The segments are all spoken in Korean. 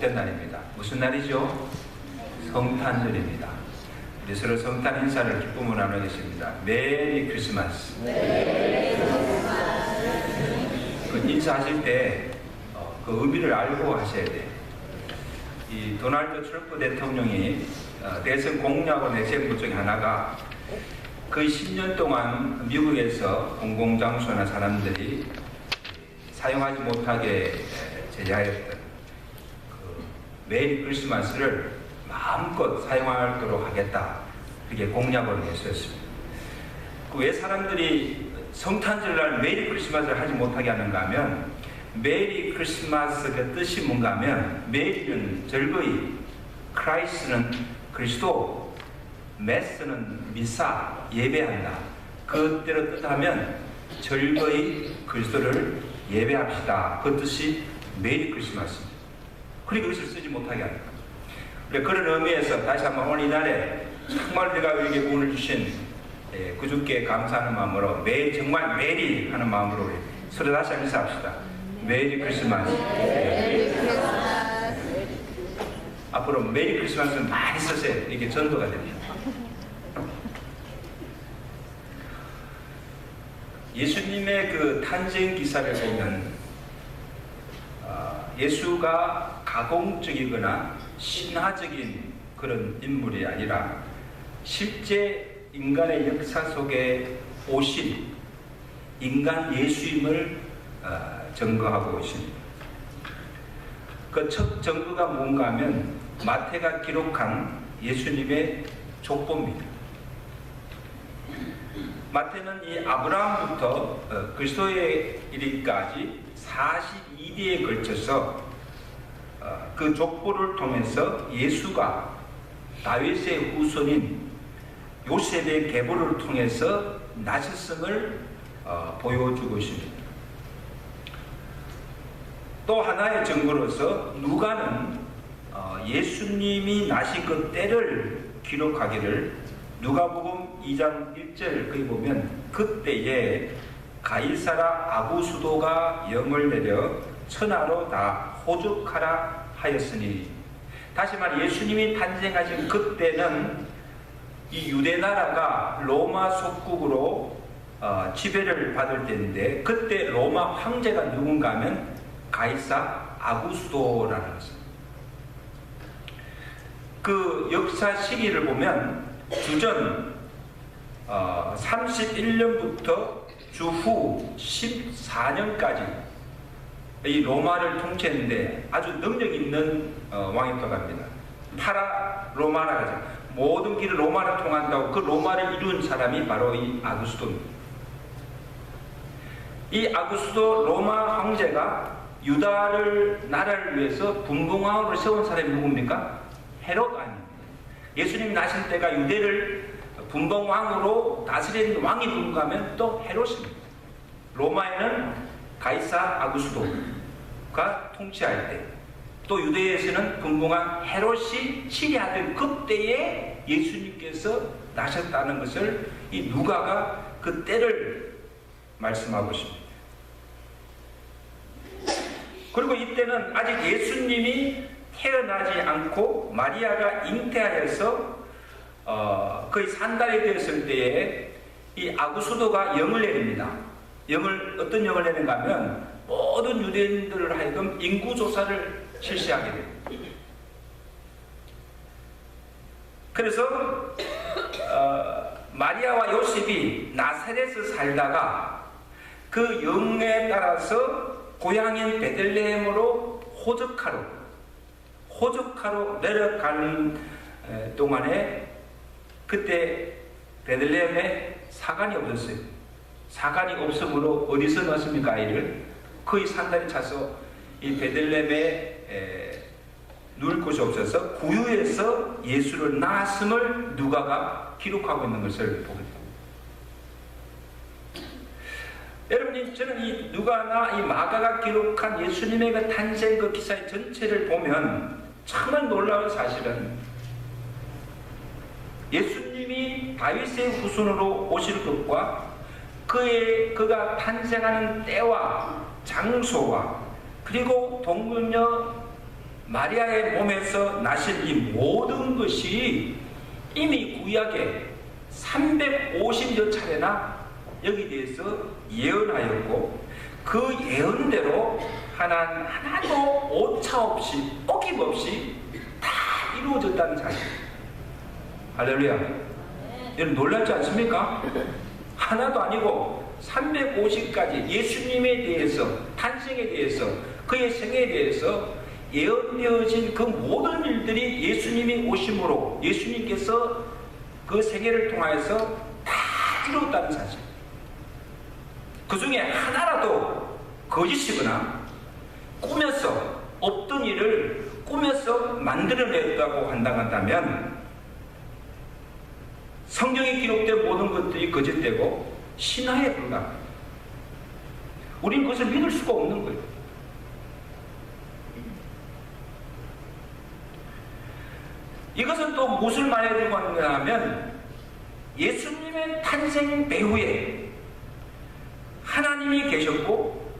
복된 날입니다. 무슨 날이죠? 성탄절입니다. 우리 서로 성탄 인사를 기쁨으로 나누겠습니다. 메리 크리스마스. 그 인사하실 때 그 의미를 알고 하셔야 돼요. 이 도널드 트럼프 대통령이 대선 공약으로 내세운 것 중에 하나가 거의 10년 동안 미국에서 공공장소나 사람들이 사용하지 못하게 제재하였던 그 메리 크리스마스를 마음껏 사용하도록 하겠다. 그게 공약으로 내세웠습니다. 왜 사람들이 성탄절날 메리 크리스마스를 하지 못하게 하는가 하면 메리 크리스마스의 뜻이 뭔가 하면 메리는 즐거이, 크라이스트는 그리스도, 메스는 미사, 예배한다. 그대로 뜻하면 즐거이 그리스도를 예배합시다. 그 뜻이 메리 크리스마스입니다. 그리고 이것을 쓰지 못하게 합니다. 그런 의미에서 다시 한번 오늘 이날에 정말 내가 우리에게 운을 주신 그주께 감사하는 마음으로 정말 메리 하는 마음으로 우리 서로 다시 인사합시다. 메리 크리스마스. 앞으로 메리 크리스마스는 많이 쓰세요. 이게 전도가 됩니다. 예수님의 그 탄생 기사를 보면 예수가 가공적이거나 신화적인 그런 인물이 아니라 실제 인간의 역사 속에 오신 인간 예수임을 증거하고 있습니다. 그 첫 증거가 뭔가 하면 마태가 기록한 예수님의 족보입니다. 마태는 이 아브라함부터 그리스도에 이르기까지 42대에 걸쳐서 그 족보를 통해서 예수가 다윗의 후손인 요셉의 계보를 통해서 나셨음을 보여주고 있습니다. 또 하나의 증거로서 누가는 예수님이 나신 그 때를 기록하기를 누가복음 2장 1절 거기 보면 그때에 가이사라 아구수도가 영을 내려 천하로 다 호적하라 하였으니, 다시 말해 예수님이 탄생하신 그때는 이 유대 나라가 로마 속국으로 지배를 받을 때인데 그때 로마 황제가 누군가 하면 가이사 아구스도라는 것입니다. 그 역사 시기를 보면 주전 31년부터 주후 14년까지 이 로마를 통치했는데 아주 능력 있는 왕이었다고 합니다. 파라 로마라 하죠. 모든 길을 로마를 통한다고 그 로마를 이룬 사람이 바로 이 아구스도입니다. 이 아구스도 로마 황제가 유다를 나라를 위해서 분봉왕으로 세운 사람이 누굽니까? 헤롯 아닙니다. 예수님이 나신 때가 유대를 분봉왕으로 다스리는 왕이 누군가 하면 또 헤롯입니다. 로마에는 가이사 아구스도가 통치할 때, 또 유대에서는 분봉왕 헤롯이 치리하던 그때에 예수님께서 나셨다는 것을 이 누가가 그 때를 말씀하고 있습니다. 그리고 이때는 아직 예수님이 태어나지 않고 마리아가 잉태하여서 거의 산달이 되었을 때에 이 아구수도가 영을 내립니다. 어떤 영을 내는가 하면 모든 유대인들을 하여금 인구조사를 실시하게 됩니다. 그래서 마리아와 요셉이 나사렛에서 살다가 그 영에 따라서 고향인 베들레헴으로 호적하러 내려가는 동안에 그때 베들레헴에 사관이 없었어요. 사관이 없으므로 어디서 넣었습니까? 아이를 거의 산다리 차서 이 베들레헴에 누울 곳이 없어서 구유에서 예수를 낳았음을 누가가 기록하고 있는 것을 보게 됩니다. 여러분, 저는 이 누가나 이 마가가 기록한 예수님의 그 탄생 그 기사의 전체를 보면 정말 놀라운 사실은 예수님이 다윗의 후손으로 오실 것과 그가 탄생하는 때와 장소와 그리고 동급녀 마리아의 몸에서 나신 이 모든 것이 이미 구약에 350여 차례나 여기 대해서 예언하였고, 그 예언대로 하나도 오차 없이 어김없이 다 이루어졌다는 사실. 할렐루야. 여러분 놀랍지 않습니까? 하나도 아니고 350가지 예수님에 대해서, 탄생에 대해서, 그의 생애에 대해서 예언되어진 그 모든 일들이 예수님이 오심으로 예수님께서 그 생애를 통하여서 다 이루었다는 사실. 그 중에 하나라도 거짓이거나 꾸며서, 없던 일을 꾸며서 만들어냈다고 한다면 성경에 기록된 모든 것들이 거짓되고 신화에 불과합니다. 우리는 그것을 믿을 수가 없는 거예요. 이것은 또 무엇을 말해주고 하는가 하면, 예수님의 탄생 배후에 하나님이 계셨고,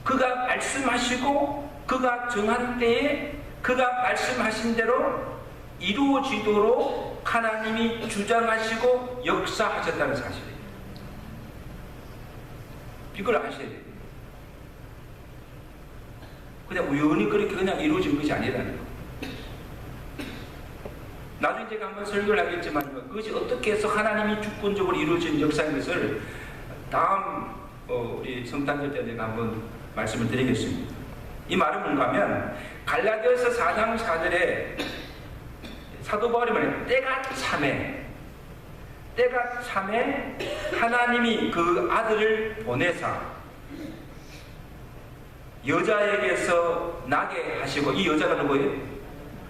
그가 말씀하시고 그가 정한 때에 그가 말씀하신 대로 이루어지도록 하나님이 주장하시고 역사하셨다는 사실이에요. 이걸 아셔야 돼요. 그냥 우연히 그렇게 그냥 이루어진 것이 아니라는 거. 나중에 제가 한번 설교를 하겠지만, 그것이 어떻게 해서 하나님이 주권적으로 이루어진 역사인 것을 다음 우리 성탄절 때 제가 한번 말씀을 드리겠습니다. 이 말은 뭔가 하면, 갈라디아서 4장 4절에 사도 바울이 말해, 때가 참에 하나님이 그 아들을 보내사 여자에게서 나게 하시고, 이 여자가 누구예요?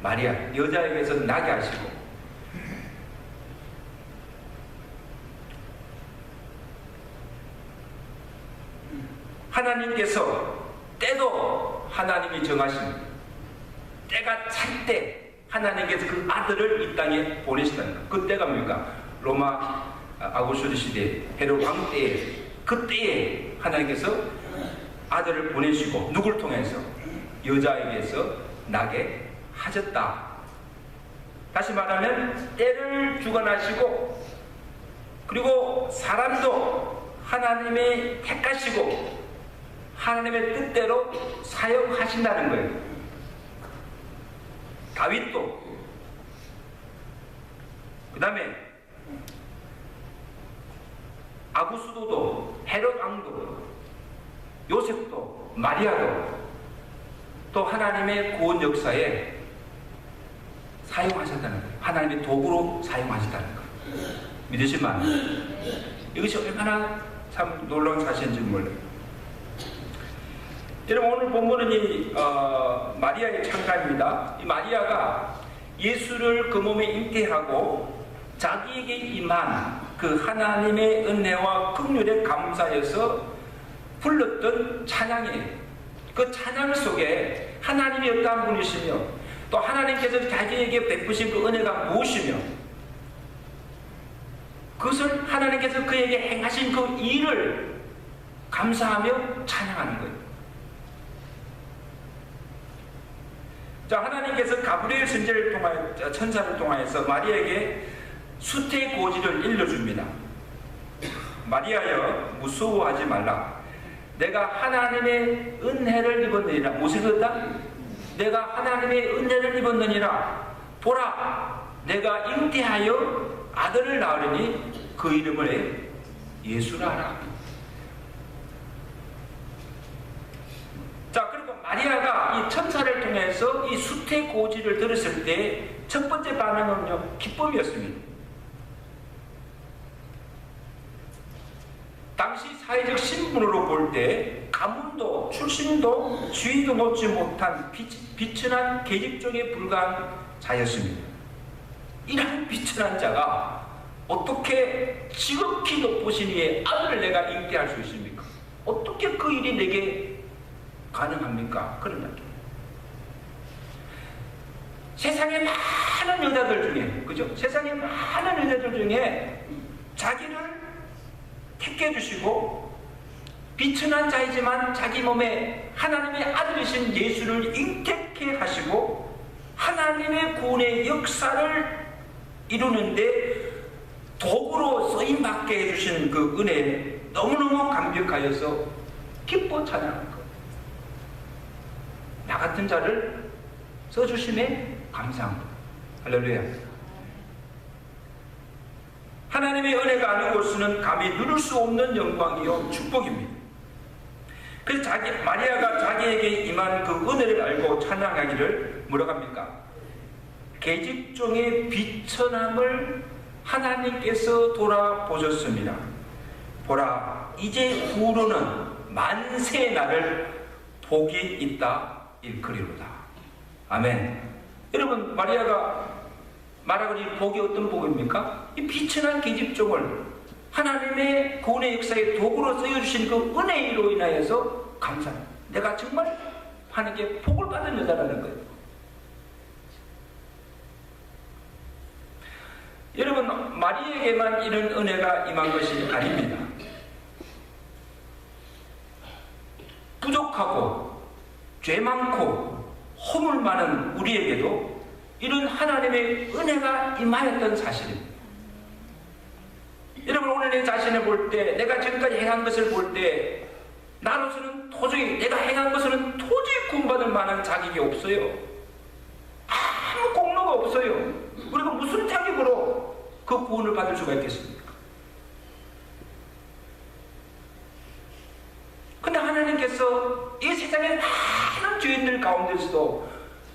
마리아. 여자에게서 나게 하시고, 하나님께서 때도 하나님이 정하신 때가 찰 때 하나님께서 그 아들을 이 땅에 보내시다는 것. 그 때가 뭡니까? 로마 아구스도 시대 헤롯 왕 때에, 그 때에 하나님께서 아들을 보내시고, 누굴 통해서? 여자에게서 나게 하셨다. 다시 말하면 때를 주관하시고, 그리고 사람도 하나님의 택하시고 하나님의 뜻대로 사용하신다는 거예요. 다윗도, 그 다음에 아구스도도, 헤롯 왕도, 요셉도, 마리아도 또 하나님의 구원 역사에 사용하셨다는 거예요. 하나님의 도구로 사용하셨다는 거예요. 믿으시면 이것이 얼마나 참 놀라운 사실인지 몰라요. 여러분, 오늘 본문은 이 마리아의 창간입니다. 이 마리아가 예수를 그 몸에 잉태하고 자기에게 임한 그 하나님의 은혜와 긍휼에 감사해서 불렀던 찬양이에요. 그 찬양 속에 하나님이 어떠한 분이시며, 또 하나님께서 자기에게 베푸신 그 은혜가 무엇이며, 그것을 하나님께서 그에게 행하신 그 일을 감사하며 찬양하는 거예요. 자, 하나님께서 가브리엘 선지자를 통하여, 천사를 통하여서 마리아에게 수태고지를 일러줍니다. 마리아여, 무서워하지 말라. 내가 하나님의 은혜를 입었느니라. 무엇을 얻었다? 내가 하나님의 은혜를 입었느니라. 보라, 내가 잉태하여 아들을 낳으리니 그 이름을 예수라 하라. 자, 그리고 마리아가 이 천사를 통해서 이 수태고지를 들었을 때 첫 번째 반응은요, 기쁨이었습니다. 당시 사회적 신분으로 볼 때 가문도 출신도 지위도 놓지 못한 비천한 계집종에 불과한 자였습니다. 이런 비천한 자가 어떻게 지극히 높으신 이의 아들을 내가 잉태할 수 있습니까? 어떻게 그 일이 내게 가능합니까? 그런 이야기입니다. 세상의 많은 여자들 중에, 그죠? 세상의 많은 여자들 중에 자기를 택해 주시고 비천한 자이지만 자기 몸에 하나님의 아들이신 예수를 잉태케 하시고 하나님의 구원의 역사를 이루는데 도구로 쓰임받게 해주신 그 은혜에 너무너무 감격하여서 기뻐 찬양할 것. 나 같은 자를 써주심에 감사합니다. 할렐루야. 하나님의 은혜가 아니고서는 감히 누릴 수 없는 영광이요 축복입니다. 그래서 마리아가 자기에게 임한 그 은혜를 알고 찬양하기를 뭐라고 합니까? 계집종의 비천함을 하나님께서 돌아보셨습니다. 보라, 이제 후로는 만세 나를 복이 있다 일컬이로다. 아멘. 여러분, 마리아가 말하고 이 복이 어떤 복입니까? 이 비천한 계집종을 하나님의 구원의 역사에 도구로 쓰여주신 그 은혜로 인하여서 감사합니다. 내가 정말 하나님께 복을 받은 여자라는 거예요. 여러분, 마리아에게만 이런 은혜가 임한 것이 아닙니다. 부족하고 죄 많고 허물 많은 우리에게도 이런 하나님의 은혜가 임하였던 사실입니다. 여러분, 오늘 내 자신을 볼 때, 내가 지금까지 행한 것을 볼 때, 나로서는 도저히 내가 행한 것은 도저히 구원받을 만한 자격이 없어요. 아무 공로가 없어요. 우리가 무슨 자격으로 그 구원을 받을 수가 있겠습니까? 근데 하나님께서 이 세상의 많은 죄인들 가운데서도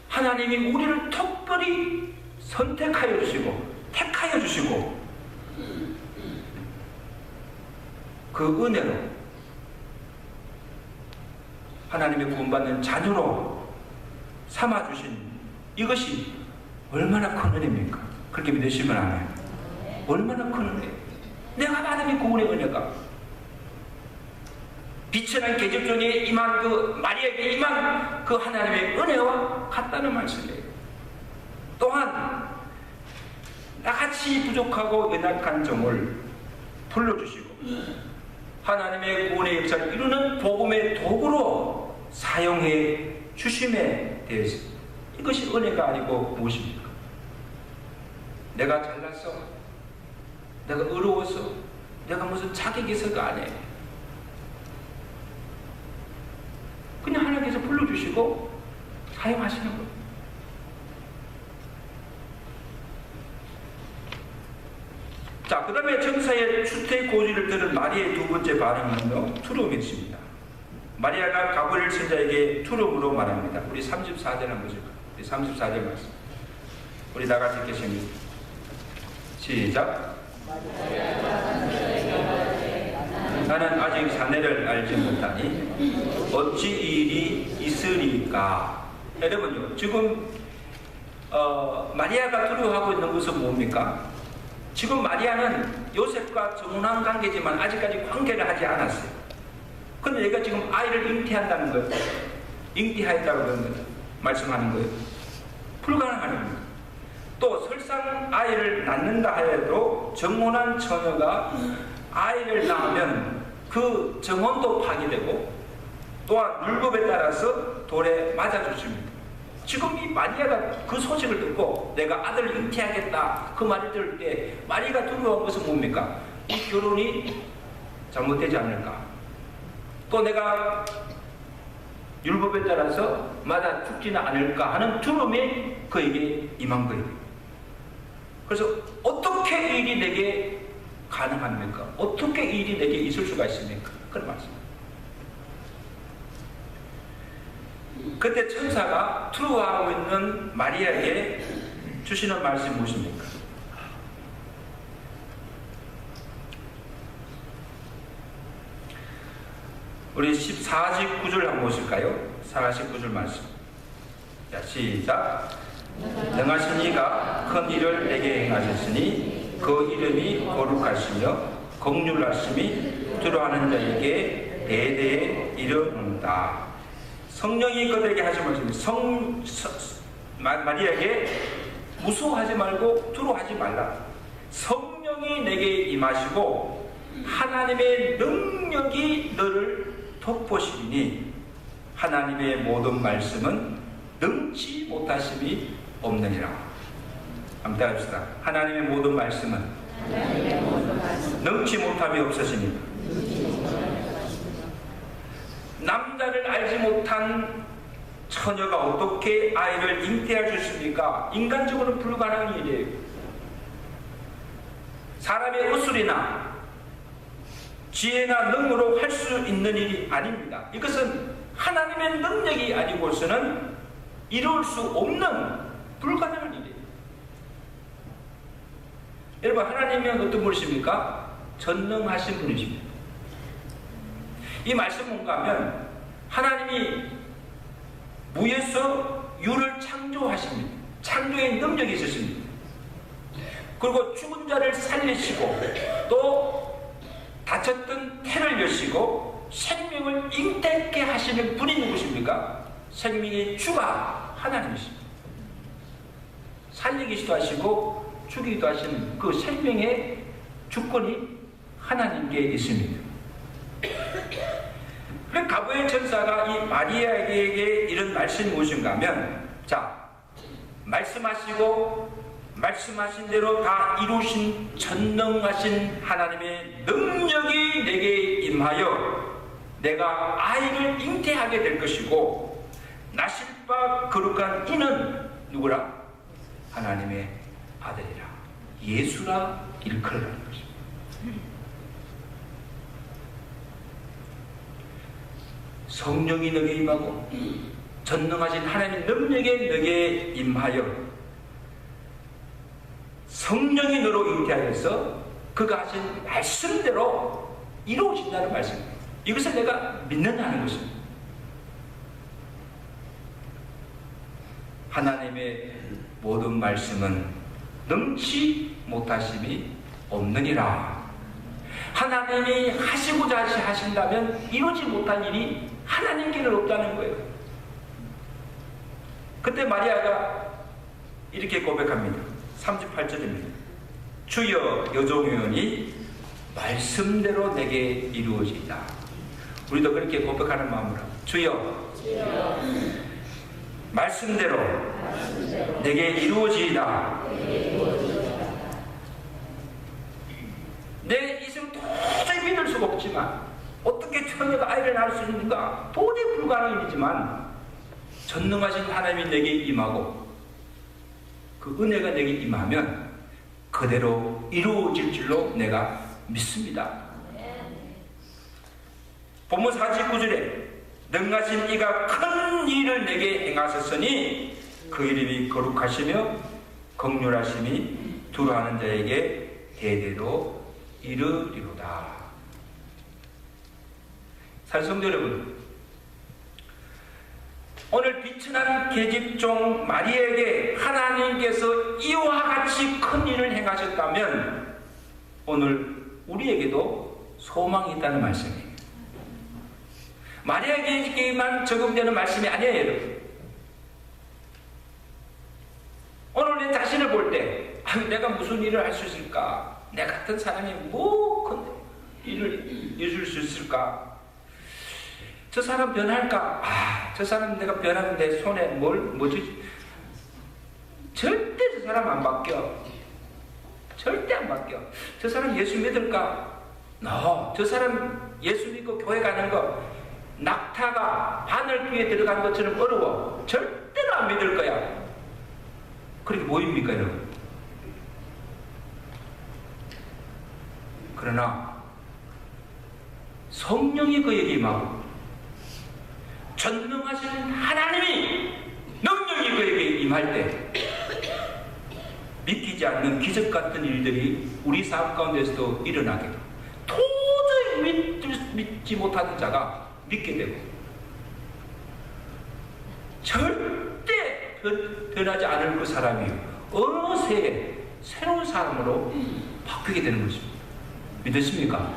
하나님이 우리를 특별히 선택하여 주시고 택하여 주시고 그 은혜로 하나님의 구원받는 자녀로 삼아주신 이것이 얼마나 큰 은혜입니까? 그렇게 믿으시면 알아요. 얼마나 큰 은혜. 내가 받은 이 구원의 은혜가 비천한 계집종에 임한 그 마리아에게 임한 그 하나님의 은혜와 같다는 말씀이에요. 또한 나같이 부족하고 연약한 종을 불러주시고 하나님의 구원의 역사를 이루는 복음의 도구로 사용해 주심에 대해서 이것이 은혜가 아니고 무엇입니까? 내가 잘났어, 내가 의로워서, 내가 무슨 자격이 있어가 아니에요. 그냥 하나님께서 불러주시고 사용하시는 거예요. 자, 그 다음에 천사의 출퇴 고지를 들은 마리아의 두 번째 반응은요, 투름이었습니다. 마리아가 가브리엘 선자에게 투름으로 말합니다. 우리 34절 한번 보실까요? 우리 34절 말씀. 우리 다 같이 읽겠습니다. 시작. 나는 아직 자네를 알지 못하니 어찌 이 일이 있으리까? 여러분요, 지금 마리아가 두려워하고 있는 것은 뭡니까? 지금 마리아는 요셉과 정혼한 관계지만 아직까지 관계를 하지 않았어요. 그런데 얘가 지금 아이를 잉태한다는 거예요. 잉태하였다고 그러는 거죠. 말씀하는 거예요. 불가능한 겁니다. 또 설상 아이를 낳는다 하여도 정혼한 처녀가 아이를 낳으면 그 정혼도 파기되고 또한 율법에 따라서 돌에 맞아 죽습니다. 지금 이 마리아가 그 소식을 듣고 내가 아들을 잉태하겠다 그 말을 들을 때 마리아가 두려워한 것은 뭡니까? 이 결혼이 잘못되지 않을까? 또 내가 율법에 따라서 맞아 죽지는 않을까 하는 두려움이 그에게 임한 거예요. 그래서 어떻게 이 일이 내게 가능합니까? 어떻게 이 일이 내게 있을 수가 있습니까? 그런 말씀. 그때 천사가 두려워하고 있는 마리아에게 주시는 말씀이 무엇입니까? 우리 49절 한번 보실까요? 49절 말씀. 자, 시작. 능하신 이가 큰 일을 내게 행하셨으니 그 이름이 거룩하시며 긍휼하심이 두려워하는 자에게 대대에 이르는다. 성령이 그들에게 하신 말씀이 마리아에게 무서워하지 말고 두려워하지 말라. 성령이 내게 임하시고 하나님의 능력이 너를 덮으시리니 하나님의 모든 말씀은 능치 못하심이 없느니라. 한번 따라합시다. 하나님의 모든 말씀은 능치 못함이 없으십니다. 남자를 알지 못한 처녀가 어떻게 아이를 잉태할 수 있습니까? 인간적으로 불가능한 일이에요. 사람의 의술이나 지혜나 능으로 할 수 있는 일이 아닙니다. 이것은 하나님의 능력이 아니고서는 이룰 수 없는 불가능한 일이에요. 여러분, 하나님은 어떤 분이십니까? 전능하신 분이십니다. 이 말씀 뭔가 하면 하나님이 무에서 유를 창조하십니다. 창조의 능력이 있으십니다. 그리고 죽은 자를 살리시고 또 다쳤던 태를 여시고 생명을 잉태케 하시는 분이 누구십니까? 생명의 주가 하나님이십니다. 살리기도 하시고 죽이기도 하시는 그 생명의 주권이 하나님께 있습니다. 그래서 가브리엘 천사가 이 마리아에게 이런 말씀이 무엇인가 하면, 자, 말씀하시고 말씀하신 대로 다 이루신 전능하신 하나님의 능력이 내게 임하여 내가 아이를 잉태하게 될 것이고, 나실 바 거룩한 이는 누구라? 하나님의 아들이라, 예수라 일컬으라는 것입니다. 성령이 너에게 임하고 전능하신 하나님의 능력이 너에게 임하여 성령이 너로 잉태하여서 그가 하신 말씀대로 이루어진다는 말씀입니다. 이것을 내가 믿는다는 것입니다. 하나님의 모든 말씀은 능치 못하심이 없느니라. 하나님이 하시고자 하신다면 이루지 못한 일이 하나님께는 없다는 거예요. 그때 마리아가 이렇게 고백합니다. 38절입니다. 주여, 여종이오니 말씀대로 내게 이루어지이다. 우리도 그렇게 고백하는 마음으로, 주여, 말씀대로 내게 이루어지이다. 내 이승 도저히 믿을 수가 없지만, 어떻게 처녀가 아이를 낳을 수 있는가? 도저히 불가능한 일이지만 전능하신 하나님이 내게 임하고 그 은혜가 내게 임하면 그대로 이루어질 줄로 내가 믿습니다. 본문 49절에 능하신 이가 큰 일을 내게 행하셨으니 그 이름이 거룩하시며 긍휼하심이 두려워하는 자에게 대대로 이르리로다. 사성도 여러분, 오늘 비천한 계집종 마리아에게 하나님께서 이와 같이 큰 일을 행하셨다면 오늘 우리에게도 소망이 있다는 말씀이에요. 마리아에게만 적용되는 말씀이 아니에요, 여러분. 오늘 내 자신을 볼 때, 내가 무슨 일을 할 수 있을까? 내 같은 사람이 뭐 큰 일을 이룰 수 있을까? 저 사람 변할까? 저 사람 내가 변하면 내 손에 뭐지? 절대 저 사람 안 바뀌어. 절대 안 바뀌어. 저 사람 예수 믿을까? 저 사람 예수 믿고 교회 가는 거 낙타가 바늘 귀에 들어간 것처럼 어려워. 절대로 안 믿을 거야. 그렇게 뭐입니까, 여러분? 그러나 성령이 그에게 임하고 전능하신 하나님이 능력이 그에게 임할 때 믿기지 않는 기적 같은 일들이 우리 삶 가운데서도 일어나게 되고, 도저히 믿지 못하는 자가 믿게 되고, 절대 변하지 않을 그 사람이 어느 새에 새로운 사람으로 바뀌게 되는 것입니다. 믿으십니까?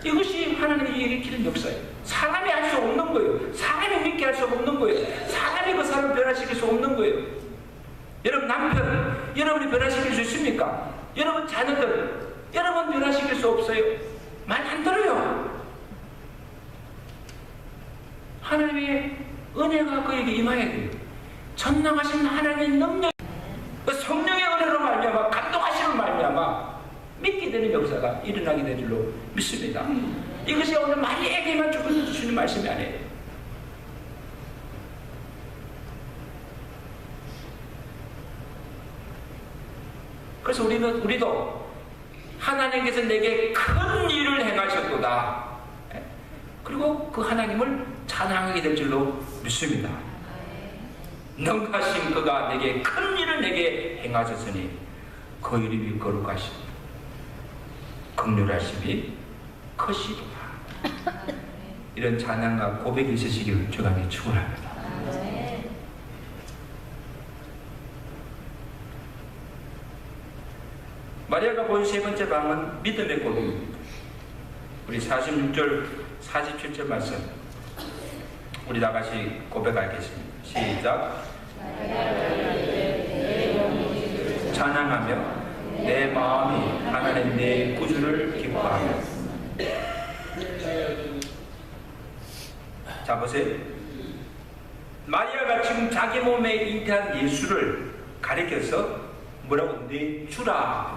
이것이 하나님이 일으키는 역사예요. 사람이 할 수 없는 거예요. 사람이 믿게 할 수 없는 거예요. 사람이 그 사람을 변화시킬 수 없는 거예요. 여러분 남편, 여러분이 변화시킬 수 있습니까? 여러분 자녀들, 여러분 변화시킬 수 없어요. 말 안 들어요. 하나님의 은혜가 그에게 임해야 돼요. 전능하신 하나님의 능력, 그 성령의 은혜로 말미암아 감동하시는 말미암아 믿게 되는 역사가 일어나게 될 줄로 믿습니다. 이것이 오늘 마리아에게만 주신 말씀이 아니에요. 그래서 우리도 하나님께서 내게 큰 일을 행하셨도다. 그리고 그 하나님을 찬양하게 될 줄로 믿습니다. 능하신 그가 내게 큰 일을 내게 행하셨으니 그 이름이 거룩하시고 긍휼하심이 크시도다. 이런 찬양과 고백이 있으시기를 주님께 축원합니다. 마리아가 본 세 번째 방은 믿음의 고백입니다. 우리 46절, 47절 말씀 우리 다 같이 고백하겠습니다. 시작. 찬양하며 내 마음이 하나님 내 구주를 기뻐하며. 자 보세요. 마리아가 지금 자기 몸에 잉태한 예수를 가리켜서 뭐라고? 내 주라.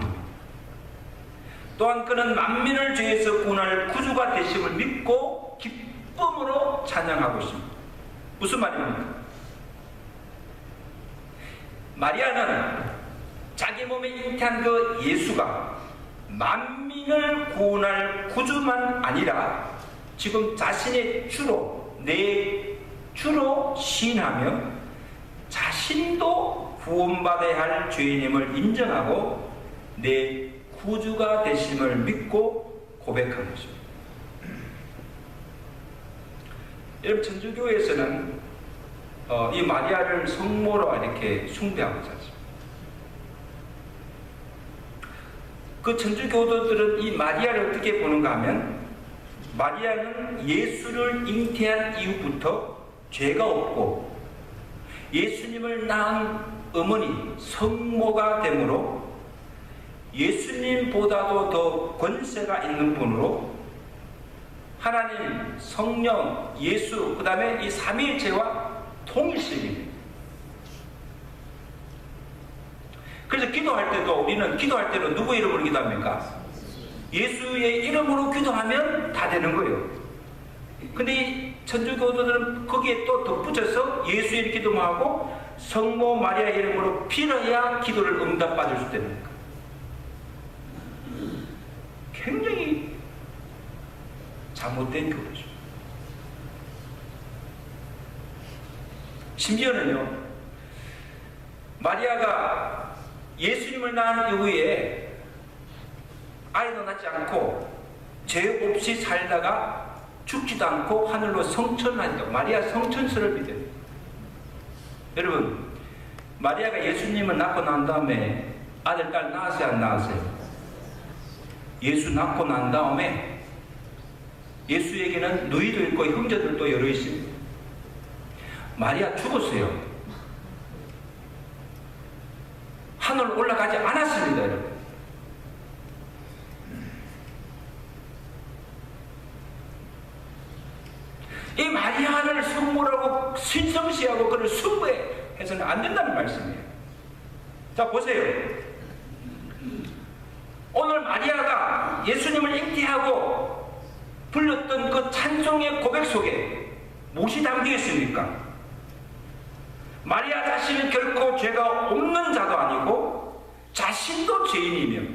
또한 그는 만민을 죄에서 구원할 구주가 되심을 믿고 기쁨으로 찬양하고 있습니다. 무슨 말입니까? 마리아는 자기 몸에 잉태한 그 예수가 만민을 구원할 구주만 아니라 지금 자신의 주로, 내 주로 시인하며 자신도 구원받아야 할 죄인임을 인정하고 내 구주가 되심을 믿고 고백한 것입니다. 여러분, 천주교에서는 이 마리아를 성모로 이렇게 숭배하고 있습니다. 그 천주교도들은 이 마리아를 어떻게 보는가 하면 마리아는 예수를 잉태한 이후부터 죄가 없고 예수님을 낳은 어머니 성모가 되므로 예수님보다도 더 권세가 있는 분으로 하나님, 성령, 예수, 그 다음에 이 삼위일체와 통일신입니다. 그래서 기도할 때도 우리는 기도할 때는 누구 이름으로 기도합니까? 예수의 이름으로 기도하면 다 되는 거예요. 근데 이 천주교도들은 거기에 또 덧붙여서 예수의 기도만 하고 성모 마리아 이름으로 빌어야 기도를 응답받을 수 있는 거예요. 굉장히 잘못된 교도죠. 심지어는요, 마리아가 예수님을 낳은 이후에 아이도 낳지 않고 죄 없이 살다가 죽지도 않고 하늘로 성천하니까 마리아 성천설을 믿어요. 여러분, 마리아가 예수님을 낳고 난 다음에 아들, 딸 낳았어요, 안 낳았어요? 예수 낳고 난 다음에 예수에게는 누이도 있고 형제들도 여러 있습니다. 마리아 죽었어요. 하늘 올라가지 않았습니다, 여러분. 이 마리아를 성모라고 신성시하고 그를 숭배해서는 안 된다는 말씀이에요. 자, 보세요. 오늘 마리아가 예수님을 잉태하고 불렀던 그 찬송의 고백 속에 무엇이 담겨 있습니까? 마리아 자신은 결코 죄가 없는 자도 아니고 자신도 죄인이며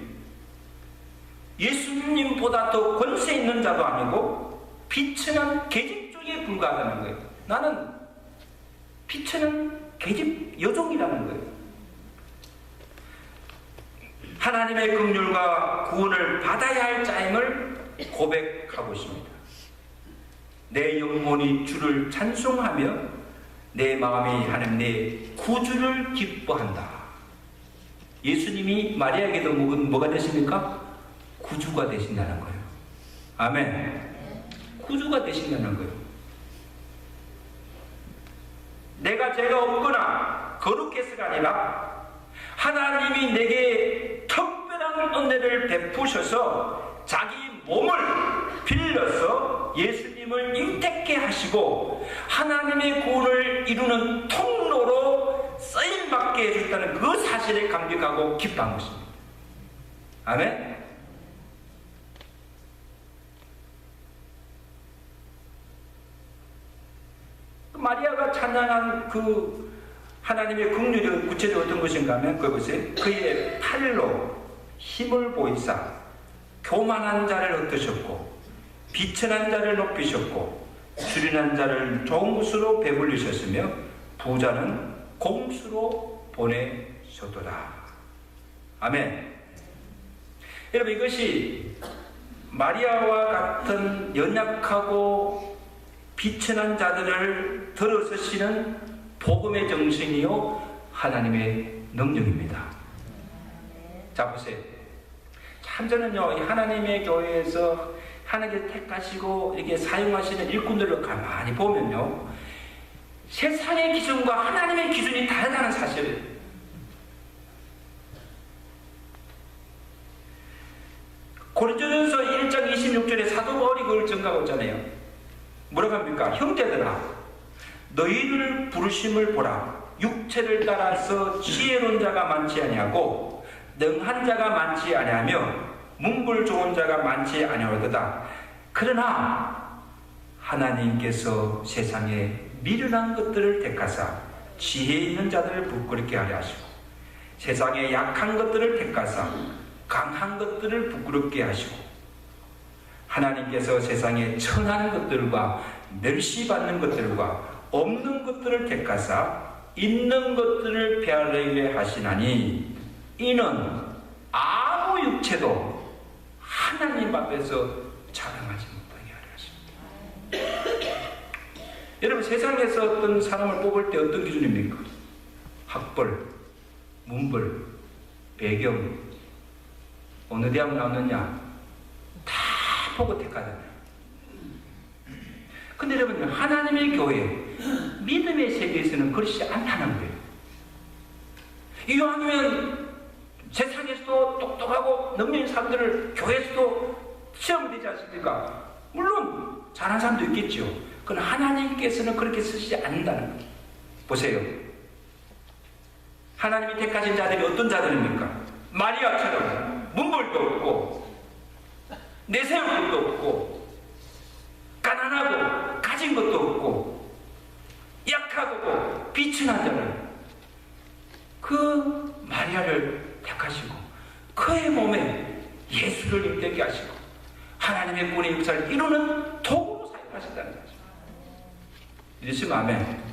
예수님보다 더 권세 있는 자도 아니고 비천한 계집종에 불과하다는 거예요. 나는 비천한 계집 여종이라는 거예요. 하나님의 긍휼과 구원을 받아야 할 자임을 고백하고 있습니다. 내 영혼이 주를 찬송하며 내 마음이 하나님 내 구주를 기뻐한다. 예수님이 마리아에게도 뭐가 되십니까? 구주가 되신다는 거예요. 아멘. 구주가 되신다는 거예요. 내가 죄가 없거나 거룩해서가 아니라 하나님이 내게 특별한 은혜를 베푸셔서 자기 몸을 빌려서 예수님을 잉태케 하시고 하나님의 구원을 이루는 통로로 쓰임받게 해줬다는 그 사실에 감격하고 기뻐한 것입니다. 아멘? 마리아가 찬양한 그 하나님의 긍휼이 구체적으로 어떤 것인가 하면 그거 보세요. 그의 팔로 힘을 보이사 교만한 자를 흩으셨고 비천한 자를 높이셨고 줄인한 자를 좋은 것으로 배불리셨으며 부자는 공수로 보내셨도다. 아멘. 여러분, 이것이 마리아와 같은 연약하고 비천한 자들을 들어서시는 복음의 정신이요 하나님의 능력입니다. 자, 보세요. 참 저는요, 이 하나님의 교회에서 하나님께서 택하시고 이렇게 사용하시는 일꾼들을 가만히 보면요, 세상의 기준과 하나님의 기준이 다르다는 사실을. 고린도전서 1장 26절에 사도 바울이 그걸 증가하고 있잖아요. 뭐라고 합니까? 형제들아, 너희를 부르심을 보라. 육체를 따라서 지혜로운 자가 많지 아니하고 능한 자가 많지 아니하며 문불 좋은 자가 많지 아니하도다. 그러나 하나님께서 세상에 미련한 것들을 택하사 지혜 있는 자들을 부끄럽게 하려 하시고 세상에 약한 것들을 택하사 강한 것들을 부끄럽게 하시고 하나님께서 세상에 천한 것들과 멸시받는 것들과 없는 것들을 택하사 있는 것들을 폐하려 하시나니 이는 아무 육체도 하나님 앞에서 자랑하지 못하게 하려 하십니다. 여러분, 세상에서 어떤 사람을 뽑을 때 어떤 기준입니까? 학벌, 문벌, 배경, 어느 대학 나왔느냐 다 보고 택하잖아요. 근데 여러분, 하나님의 교회, 믿음의 세계에서는 그렇지 않다는 거예요. 이왕이면 세상에서도 똑똑하고 능력 있는 사람들을 교회에서도 시험이 되지 않습니까? 물론 잘하는 사람도 있겠죠. 그러나 하나님께서는 그렇게 쓰시지 않는다는 거예요. 보세요. 하나님이 택하신 자들이 어떤 자들입니까? 마리아처럼 문벌도 없고 내세울 것도 없고 가난하고 가진 것도 없고 약하고 비천한 자를, 그 마리아를 택하시고 그의 몸에 예수를 임되게 하시고 하나님의 구원의 역사를 이루는 도구로 사용하신다는 거죠. 믿으시면 아멘.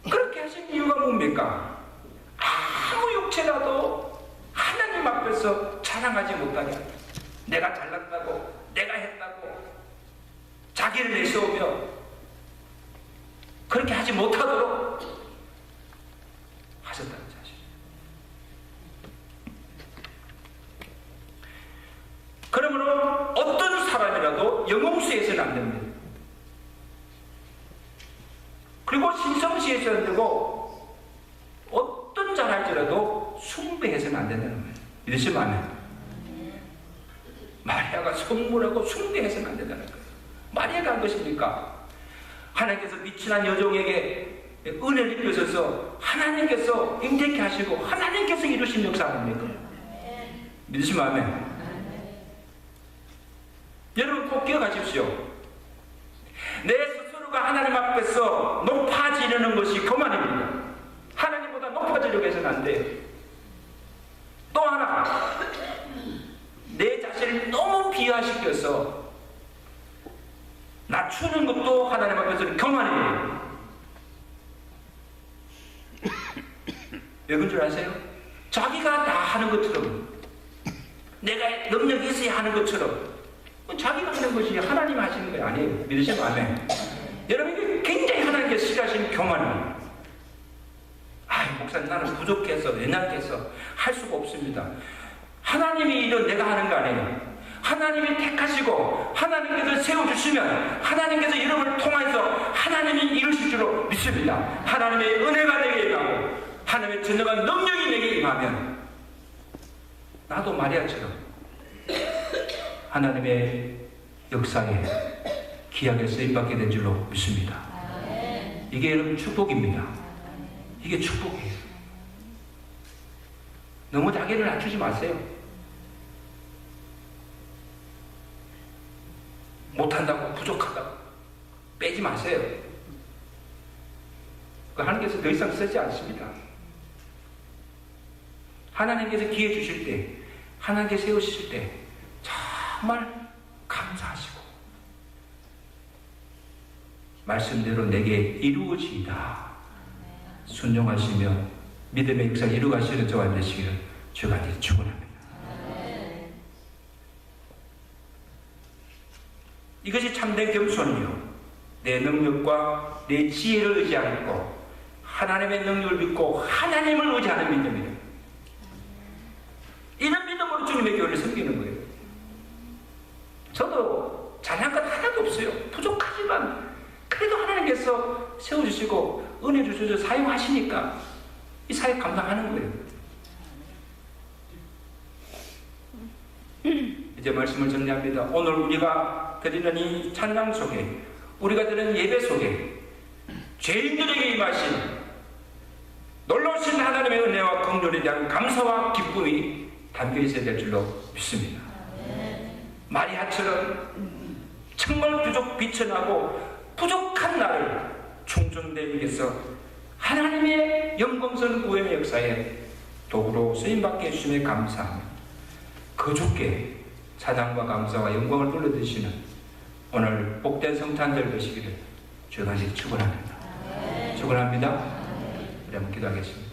그렇게 하신 이유가 뭡니까? 아무 육체라도 하나님 앞에서 자랑하지 못하게, 내가 잘났다고, 내가 했다고 자기를 내세우며 그렇게 하지 못하도록 하셨다는 사실. 그러므로 어떤 사람이라도 영웅수에서는 안 됩니다. 그리고 신성시에서는 안 되고 어떤 잘할지라도 숭배해서는 안 된다는 거예요. 믿으시면 아멘. 마리아가 성물하고 숭배해서는 안 된다는 거예요. 마리아가 한 것입니까? 하나님께서 미친한 여종에게 은혜를 입혀서 하나님께서 임대케 하시고 하나님께서 이루신 역사 아닙니까? 믿으시면 아멘. 여러분 꼭 기억하십시오. 내 스스로가 하나님 앞에서 높아지려는 것이 교만입니다. 하나님보다 높아지려고 해서는 안 돼요. 또 하나, 내 자신을 너무 비하시켜서 낮추는 것도 하나님 앞에서는 교만이에요. 왜 그런 줄 아세요? 자기가 다 하는 것처럼, 내가 능력이 있어야 하는 것처럼, 자기가 하는 것이 하나님 하시는 거 아니에요. 믿으시면 아멘. 여러분, 이게 굉장히 하나님께 싫어하시는 교만이에요. 목사님, 나는 부족해서 연약해서 할 수가 없습니다. 하나님이 이런 내가 하는 거 아니에요. 하나님이 택하시고 하나님께서 세워주시면 하나님께서 이름을 통해서 하나님이 이루실 줄로 믿습니다. 하나님의 은혜가 내게 임하고 하나님의 전능한 능력이 내게 임하면 나도 마리아처럼 하나님의 역사에 귀하게 쓰임받게 된 줄로 믿습니다. 이게 여러분 축복입니다. 이게 축복이에요. 너무 자기를 낮추지 마세요. 못한다고, 부족하다고 빼지 마세요. 하나님께서 더 이상 쓰지 않습니다. 하나님께서 기회 주실 때, 하나님께 세우실 때 정말 감사하시고 말씀대로 내게 이루어지이다 순종하시며 믿음의 역사 이루가시는 저와 되시기를 주가 축원합니다. 이것이 참된 겸손이요, 내 능력과 내 지혜를 의지 않고 하나님의 능력을 믿고 하나님을 의지하는 믿음이다. 이런 믿음으로 주님의 교회를 섬기는 거예요. 저도 잘난 것 하나도 없어요. 부족하지만 그래도 하나님께서 세워주시고 은혜 주셔서 사용하시니까 이 사역 감당하는 거예요. 이제 말씀을 정리합니다. 오늘 우리가 드리는 이 찬양 속에, 우리가 드리는 예배 속에 죄인들에게 임하신 놀라우신 하나님의 은혜와 긍휼에 대한 감사와 기쁨이 담겨 있어야 될 줄로 믿습니다. 마리아처럼 정말 비천하고 부족한 나를 충성되님께서 하나님의 영광스러운 구원의 역사에 도구로 쓰임받게 해주심에 감사합니다. 그 주께 찬양과 감사와 영광을 돌려드리시는 오늘 복된 성탄절 되시기를 주가 축원합니다. 축원합니다. 우리 한번 기도하겠습니다.